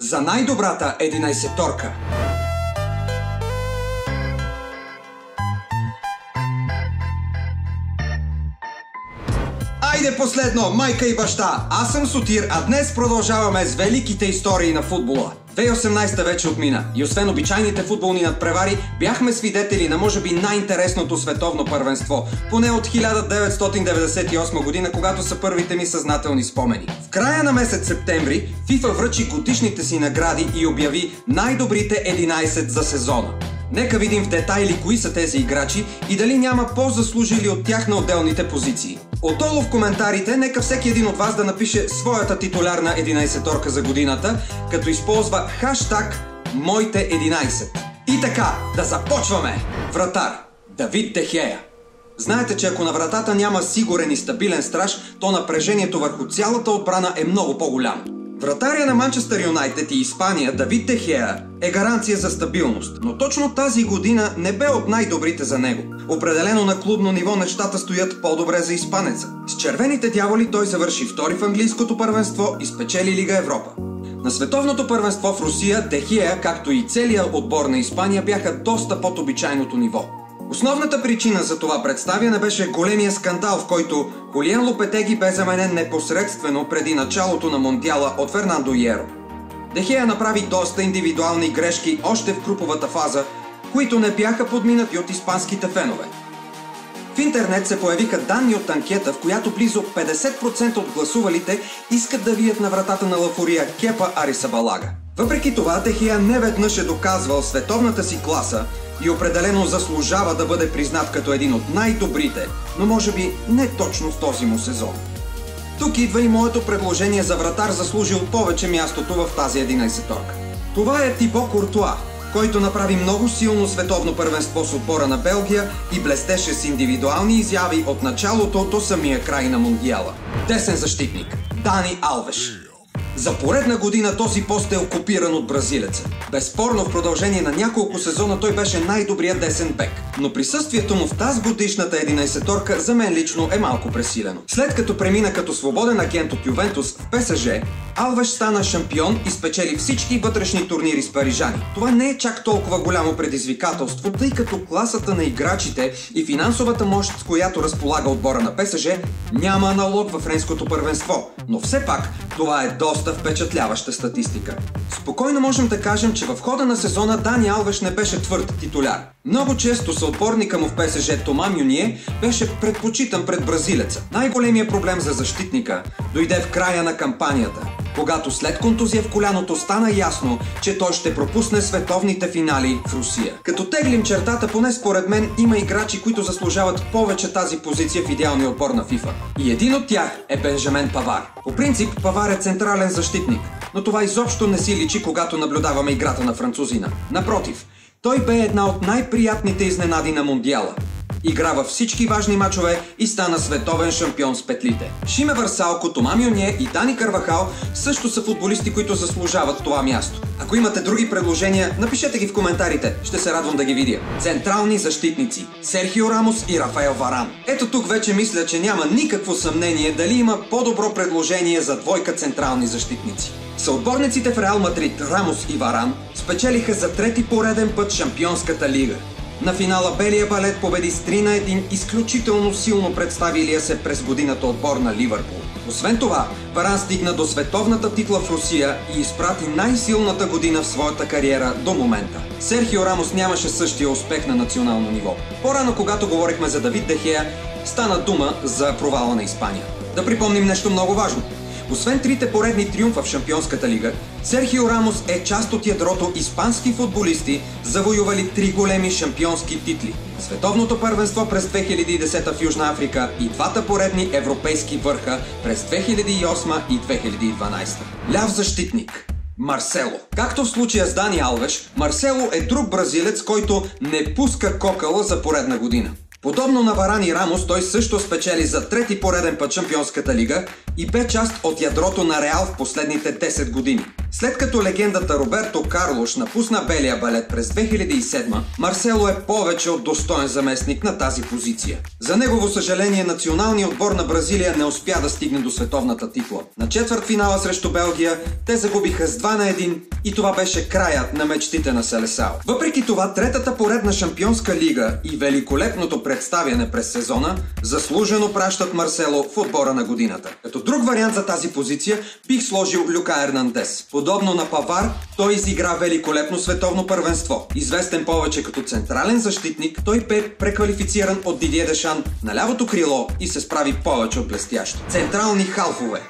За най-добрата 11-торка. Айде последно, майка и баща! Аз съм Сотир, а днес продължаваме с великите истории на футбола. 2018 вече отмина и освен обичайните футболни надпревари, бяхме свидетели на може би най-интересното световно първенство, поне от 1998 година, когато са първите ми съзнателни спомени. В края на месец септември FIFA връчи годишните си награди и обяви най-добрите 11 за сезона. Нека видим в детайли кои са тези играчи и дали няма по-заслужили от тях на отделните позиции. Отдолу в коментарите нека всеки един от вас да напише своята титулярна 11-торка за годината, като използва хаштаг Моите 11. И така, да започваме! Вратар Давид де Хея. Знаете, че ако на вратата няма сигурен и стабилен страж, то напрежението върху цялата отбрана е много по-голямо. Вратаря на Манчестър Юнайтед и Испания Давид де Хея е гаранция за стабилност, но точно тази година не бе от най-добрите за него. Определено на клубно ниво нещата стоят по-добре за испанеца. С червените дяволи той завърши втори в английското първенство и спечели Лига Европа. На световното първенство в Русия де Хея, както и целият отбор на Испания, бяха доста под обичайното ниво. Основната причина за това представяне беше големия скандал, в който Хулиан Лопетеги бе заменен непосредствено преди началото на Мондиала от Фернандо Иеро. Де Хея направи доста индивидуални грешки още в груповата фаза, които не бяха подминати от испанските фенове. В интернет се появиха данни от анкета, в която близо 50% от гласувалите искат да видят на вратата на Лафория Кепа Арисабалага. Въпреки това, де Хея неведнъж е доказвал световната си класа и определено заслужава да бъде признат като един от най-добрите, но може би не точно в този му сезон. Тук идва и моето предложение за вратар, заслужил повече мястото в тази 11-торка. Това е Тибо Куртуа, който направи много силно световно първенство с отбора на Белгия и блестеше с индивидуални изяви от началото до самия край на Мондиала. Десен защитник Дани Алвеш. За поредна година този пост е окупиран от бразилеца. Безспорно в продължение на няколко сезона той беше най-добрият десен бек, но присъствието му в тази годишната 11-торка за мен лично е малко пресилено. След като премина като свободен агент от Ювентус в ПСЖ, Алвеш стана шампион и спечели всички вътрешни турнири с парижани. Това не е чак толкова голямо предизвикателство, тъй като класата на играчите и финансовата мощ, с която разполага отбора на ПСЖ, няма аналог във френското първенство, но все пак това е доста впечатляваща статистика. Спокойно можем да кажем, че в хода на сезона Дани Алвеш не беше твърд титуляр. Много често съотборника му в ПСЖ Тома Мюние беше предпочитан пред бразилеца. Най-големият проблем за защитника дойде в края на кампанията, когато след контузия в коляното стана ясно, че той ще пропусне световните финали в Русия. Като теглим чертата, поне според мен има играчи, които заслужават повече тази позиция в идеалния отбор на FIFA. И един от тях е Бенжамен Павар. По принцип, Павар е централен защитник, но това изобщо не си личи, когато наблюдаваме играта на французина. Напротив, той бе една от най-приятните изненади на Мондиала. Игра във всички важни мачове и стана световен шампион с петлите. Шиме Варсалко, Тома Мюние и Дани Карвахал също са футболисти, които заслужават това място. Ако имате други предложения, напишете ги в коментарите, ще се радвам да ги видя. Централни защитници Серхио Рамос и Рафаел Варан. Ето тук вече мисля, че няма никакво съмнение дали има по-добро предложение за двойка централни защитници. Съотборниците в Реал Мадрид Рамос и Варан спечелиха за трети пореден път Шампионската лига. На финала белия балет победи с 3-1 изключително силно представилия се през годината отбор на Ливърпул. Освен това, Варан стигна до световната титла в Русия и изпрати най-силната година в своята кариера до момента. Серхио Рамос нямаше същия успех на национално ниво. По-рано, когато говорихме за Давид де Хея, стана дума за провала на Испания. Да припомним нещо много важно. Освен трите поредни триумфа в Шампионската лига, Серхио Рамос е част от ядрото испански футболисти, завоювали 3 големи шампионски титли. Световното първенство през 2010 в Южна Африка и двата поредни европейски върха през 2008 и 2012. Ляв защитник Марсело. Както в случая с Дани Алвеш, Марсело е друг бразилец, който не пуска кокала за поредна година. Подобно на Варан и Рамос, той също спечели за трети пореден път Шампионската лига и бе част от ядрото на Реал в последните 10 години. След като легендата Роберто Карлош напусна белия балет през 2007, Марсело е повече от достоен заместник на тази позиция. За негово съжаление, националният отбор на Бразилия не успя да стигне до световната титла. На четвъртфинала срещу Белгия те загубиха с 2-1 и това беше краят на мечтите на Селесао. Въпреки това, третата поредна шампионска лига и великолепното представяне през сезона заслужено пращат Марсело в отбора на годината. Като друг вариант за тази позиция бих сложил Люка Ернандес. Подобно на Павар, той изигра великолепно световно първенство. Известен повече като централен защитник, той бе преквалифициран от Дидие Дешан на лявото крило и се справи повече от блестящо. Централни халфове: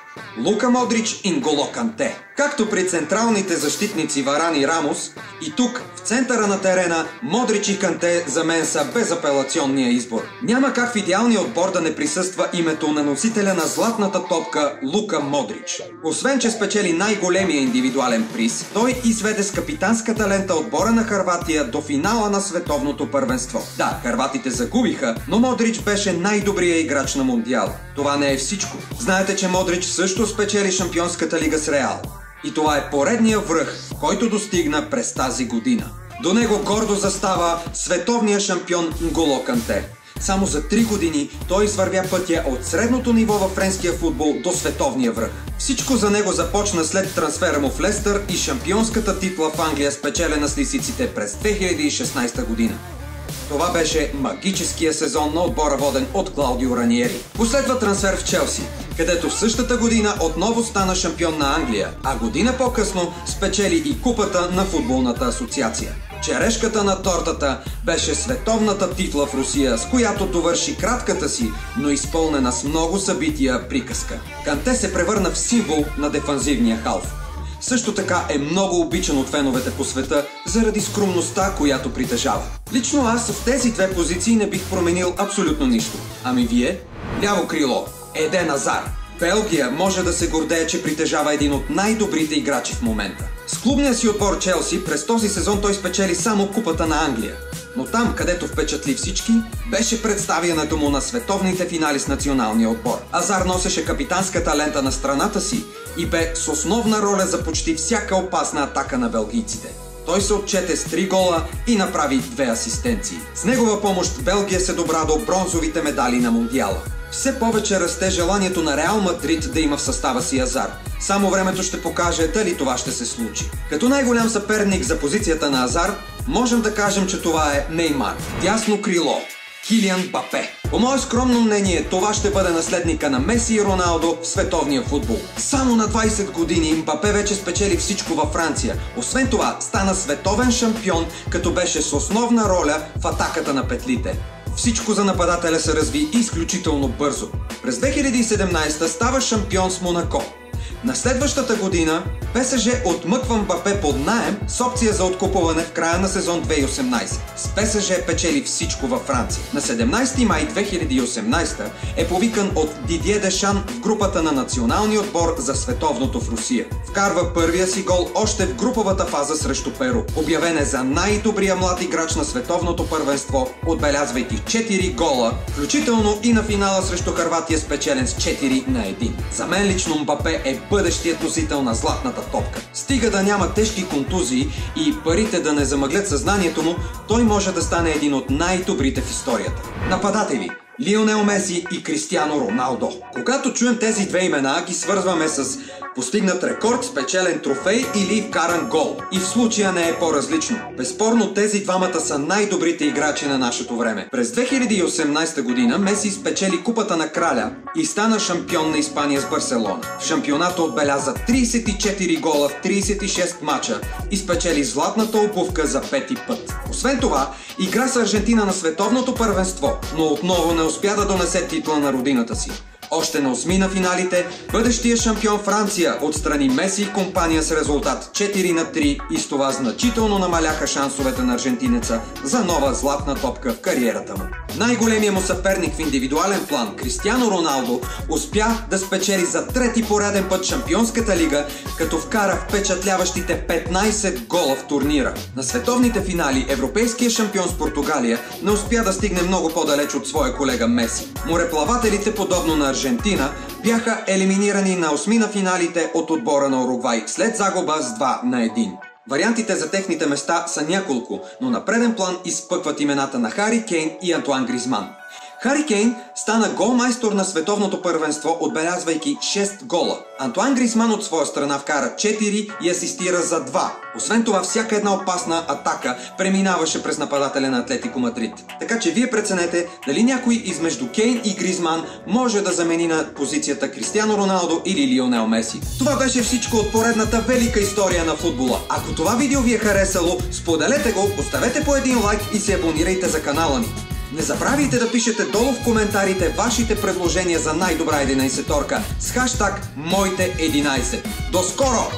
Лука Модрич и Нголо Канте. Както при централните защитници Варан и Рамос, и тук, в центъра на терена, Модрич и Канте за мен са безапелационния избор. Няма как в идеалния отбор да не присъства името на носителя на златната топка Лука Модрич. Освен че спечели най-големия индивидуален приз, той изведе с капитанската лента отбора на Хърватия до финала на световното първенство. Да, хърватите загубиха, но Модрич беше най-добрият играч на Мондиала. Това не е всичко. Знаете, че Модрич също спечели Шампионската лига с Реал. И това е поредния връх, който достигна през тази година. До него гордо застава световния шампион Нголо Канте. Само за 3 години той извървя пътя от средното ниво във френския футбол до световния връх. Всичко за него започна след трансфера му в Лестър и шампионската титла в Англия, спечелена с лисиците през 2016 година. Това беше магическия сезон на отбора, воден от Клаудио Раниери. Последва трансфер в Челси, където в същата година отново стана шампион на Англия, а година по-късно спечели и купата на футболната асоциация. Черешката на тортата беше световната титла в Русия, с която довърши кратката си, но изпълнена с много събития приказка. Канте се превърна в символ на дефанзивния халф. Също така е много обичан от феновете по света заради скромността, която притежава. Лично аз в тези две позиции не бих променил абсолютно нищо. Ами вие? Ляво крило: Еден Азар. Белгия може да се гордее, че притежава един от най-добрите играчи в момента. С клубния си отбор Челси през този сезон той спечели само купата на Англия. Но там, където впечатли всички, беше представянето му на световните финали с националния отбор. Азар носеше капитанската лента на страната си и бе с основна роля за почти всяка опасна атака на белгийците. Той се отчете с 3 гола и направи 2 асистенции. С негова помощ Белгия се добра до бронзовите медали на Мондиала. Все повече расте желанието на Реал Мадрид да има в състава си Азар. Само времето ще покаже дали това ще се случи. Като най-голям съперник за позицията на Азар, можем да кажем, че това е Неймар. Дясно крило: Килиан Мбапе. По мое скромно мнение, това ще бъде наследника на Меси и Роналдо в световния футбол. Само на 20 години Мбапе вече спечели всичко във Франция. Освен това, стана световен шампион, като беше с основна роля в атаката на петлите. Всичко за нападателя се разви изключително бързо. През 2017 става шампион с Монако. На следващата година ПСЖ отмъква Мбапе под наем с опция за откупуване в края на сезон 2018. С ПСЖ печели всичко във Франция. На 17 май 2018 е повикан от Дидие Дешан в групата на националния отбор за световното в Русия. Вкарва първия си гол още в груповата фаза срещу Перу. Обявен е за най-добрия млад играч на световното първенство, отбелязвайки 4 гола, включително и на финала срещу Хърватия, спечелен с 4-1. За мен лично Мбапе е бъдещият носител на златната топка. Стига да няма тежки контузии и парите да не замъглят съзнанието му, той може да стане един от най-добрите в историята. Нападатели: Лионел Меси и Кристиано Роналдо. Когато чуем тези две имена, ги свързваме с постигнат рекорд, спечелен трофей или вкаран гол. И в случая не е по-различно. Безспорно тези двамата са най-добрите играчи на нашето време. През 2018 година Меси спечели купата на краля и стана шампион на Испания с Барселона. В шампионата отбеляза 34 гола в 36 мача и спечели златната обувка за 5-ти път. Освен това, игра с Аржентина на световното първенство, но отново не успя да донесе титла на родината си. Още на 8 на финалите, бъдещия шампион Франция отстрани Меси и компания с резултат 4-3 и с това значително намаляха шансовете на аржентинеца за нова златна топка в кариерата му. Най-големият му съперник в индивидуален план, Кристиано Роналдо, успя да спечели за трети пореден път Шампионската лига, като вкара впечатляващите 15 гола в турнира. На световните финали европейския шампион с Португалия не успя да стигне много по-далеч от своя колега Меси. Мореплавателите, подобно на Аржентина, бяха елиминирани на осмина финалите от отбора на Уругвай след загуба с 2-1. Вариантите за техните места са няколко, но на преден план изпъкват имената на Хари Кейн и Антуан Гризман. Хари Кейн стана голмайстор на световното първенство, отбелязвайки 6 гола. Антуан Гризман от своя страна вкара 4 и асистира за 2. Освен това, всяка една опасна атака преминаваше през нападателя на Атлетико Мадрид. Така че вие преценете дали някой измежду Кейн и Гризман може да замени на позицията Кристиано Роналдо или Лионел Меси. Това беше всичко от поредната велика история на футбола. Ако това видео ви е харесало, споделете го, оставете по един лайк и се абонирайте за канала ни. Не забравяйте да пишете долу в коментарите вашите предложения за най-добра 11-торка с хаштаг #Моите11. До скоро!